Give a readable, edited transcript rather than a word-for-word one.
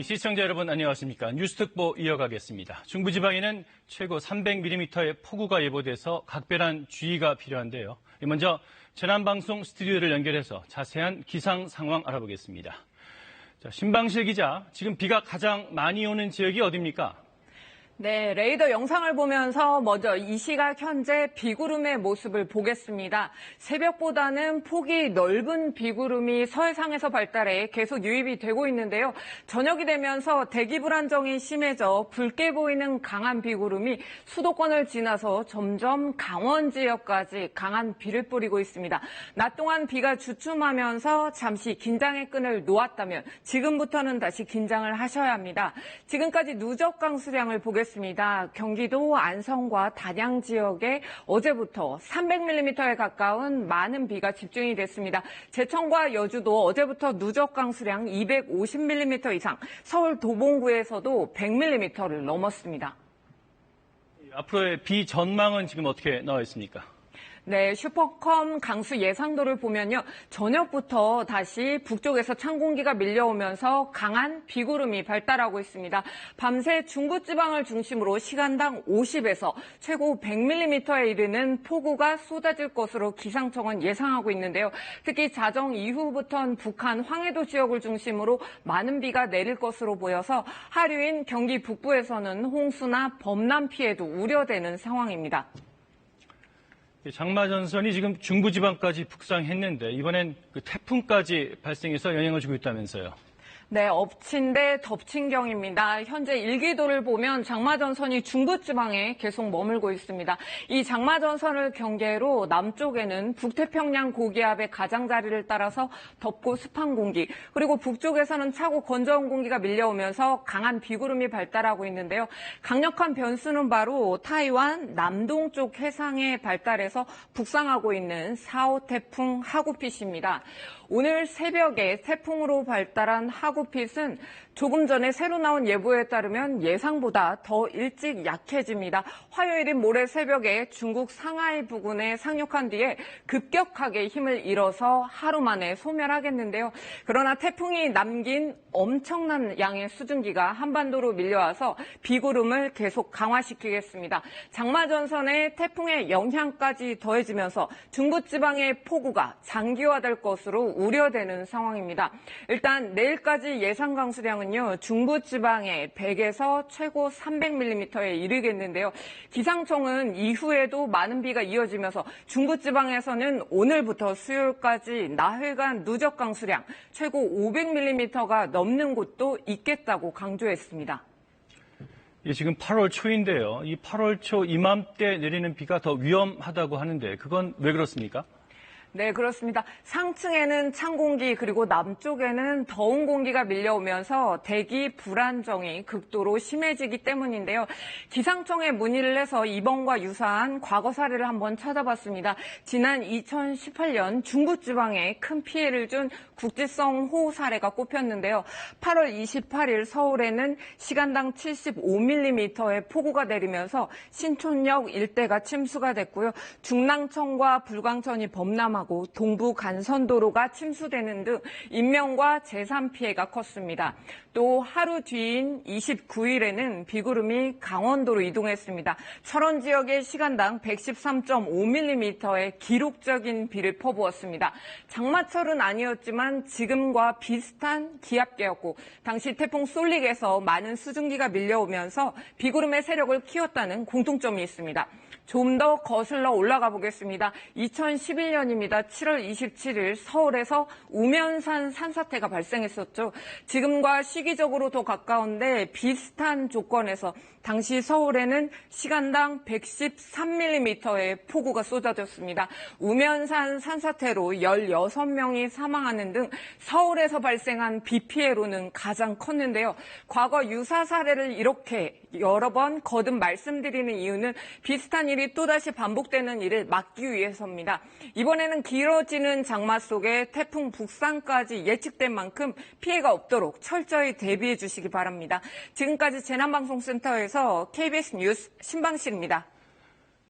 시청자 여러분 안녕하십니까. 뉴스특보 이어가겠습니다. 중부지방에는 최고 300mm의 폭우가 예보돼서 각별한 주의가 필요한데요. 먼저 재난방송 스튜디오를 연결해서 자세한 기상 상황 알아보겠습니다. 신방실 기자, 지금 비가 가장 많이 오는 지역이 어디입니까? 네, 레이더 영상을 보면서 먼저 이 시각 현재 비구름의 모습을 보겠습니다. 새벽보다는 폭이 넓은 비구름이 서해상에서 발달해 계속 유입이 되고 있는데요. 저녁이 되면서 대기 불안정이 심해져 붉게 보이는 강한 비구름이 수도권을 지나서 점점 강원 지역까지 강한 비를 뿌리고 있습니다. 낮 동안 비가 주춤하면서 잠시 긴장의 끈을 놓았다면 지금부터는 다시 긴장을 하셔야 합니다. 지금까지 누적 강수량을 보겠습니다. 경기도 안성과 단양 지역에 어제부터 300mm에 가까운 많은 비가 집중이 됐습니다. 제천과 여주도 어제부터 누적 강수량 250mm 이상, 서울 도봉구에서도 100mm를 넘었습니다. 앞으로의 비 전망은 지금 어떻게 나와 있습니까? 네, 슈퍼컴 강수 예상도를 보면요. 저녁부터 다시 북쪽에서 찬 공기가 밀려오면서 강한 비구름이 발달하고 있습니다. 밤새 중부지방을 중심으로 시간당 50에서 최고 100mm에 이르는 폭우가 쏟아질 것으로 기상청은 예상하고 있는데요. 특히 자정 이후부터는 북한 황해도 지역을 중심으로 많은 비가 내릴 것으로 보여서 하류인 경기 북부에서는 홍수나 범람 피해도 우려되는 상황입니다. 장마전선이 지금 중부지방까지 북상했는데 이번엔 태풍까지 발생해서 영향을 주고 있다면서요. 네, 엎친 데 덮친 경입니다. 현재 일기도를 보면 장마전선이 중부지방에 계속 머물고 있습니다. 이 장마전선을 경계로 남쪽에는 북태평양 고기압의 가장자리를 따라서 덥고 습한 공기, 그리고 북쪽에서는 차고 건조한 공기가 밀려오면서 강한 비구름이 발달하고 있는데요. 강력한 변수는 바로 타이완 남동쪽 해상에 발달해서 북상하고 있는 4호 태풍 하구핏입니다. 오늘 새벽에 태풍으로 발달한 하구핏은 조금 전에 새로 나온 예보에 따르면 예상보다 더 일찍 약해집니다. 화요일인 모레 새벽에 중국 상하이 부근에 상륙한 뒤에 급격하게 힘을 잃어서 하루 만에 소멸하겠는데요. 그러나 태풍이 남긴 엄청난 양의 수증기가 한반도로 밀려와서 비구름을 계속 강화시키겠습니다. 장마전선에 태풍의 영향까지 더해지면서 중부지방의 폭우가 장기화될 것으로 우려되는 상황입니다. 일단 내일까지 예상 강수량은 중부지방에 100에서 최고 300mm에 이르겠는데요. 기상청은 이후에도 많은 비가 이어지면서 중부지방에서는 오늘부터 수요일까지 나흘간 누적 강수량 최고 500mm가 넘는 곳도 있겠다고 강조했습니다. 지금 8월 초인데요. 이 8월 초 이맘때 내리는 비가 더 위험하다고 하는데 그건 왜 그렇습니까? 네, 그렇습니다. 상층에는 찬 공기 그리고 남쪽에는 더운 공기가 밀려오면서 대기 불안정이 극도로 심해지기 때문인데요. 기상청에 문의를 해서 이번과 유사한 과거 사례를 한번 찾아봤습니다. 지난 2018년 중부지방에 큰 피해를 준 국지성 호우 사례가 꼽혔는데요. 8월 28일 서울에는 시간당 75mm의 폭우가 내리면서 신촌역 일대가 침수가 됐고요. 중랑천과 불광천이 범람하고 동부 간선도로가 침수되는 등 인명과 재산 피해가 컸습니다. 또 하루 뒤인 29일에는 비구름이 강원도로 이동했습니다. 철원 지역에 시간당 113.5mm의 기록적인 비를 퍼부었습니다. 장마철은 아니었지만 지금과 비슷한 기압계였고 당시 태풍 솔릭에서 많은 수증기가 밀려오면서 비구름의 세력을 키웠다는 공통점이 있습니다. 좀 더 거슬러 올라가 보겠습니다. 2011년입니다. 7월 27일 서울에서 우면산 산사태가 발생했었죠. 지금과 시기적으로 더 가까운데 비슷한 조건에서 당시 서울에는 시간당 113mm의 폭우가 쏟아졌습니다. 우면산 산사태로 16명이 사망하는 등 서울에서 발생한 비 피해로는 가장 컸는데요. 과거 유사 사례를 이렇게 여러 번 거듭 말씀드리는 이유는 비슷한 일이 또다시 반복되는 일을 막기 위해서입니다. 이번에는 길어지는 장마 속에 태풍 북상까지 예측된 만큼 피해가 없도록 철저히 대비해 주시기 바랍니다. 지금까지 재난방송센터에서 KBS 뉴스 신방실입니다.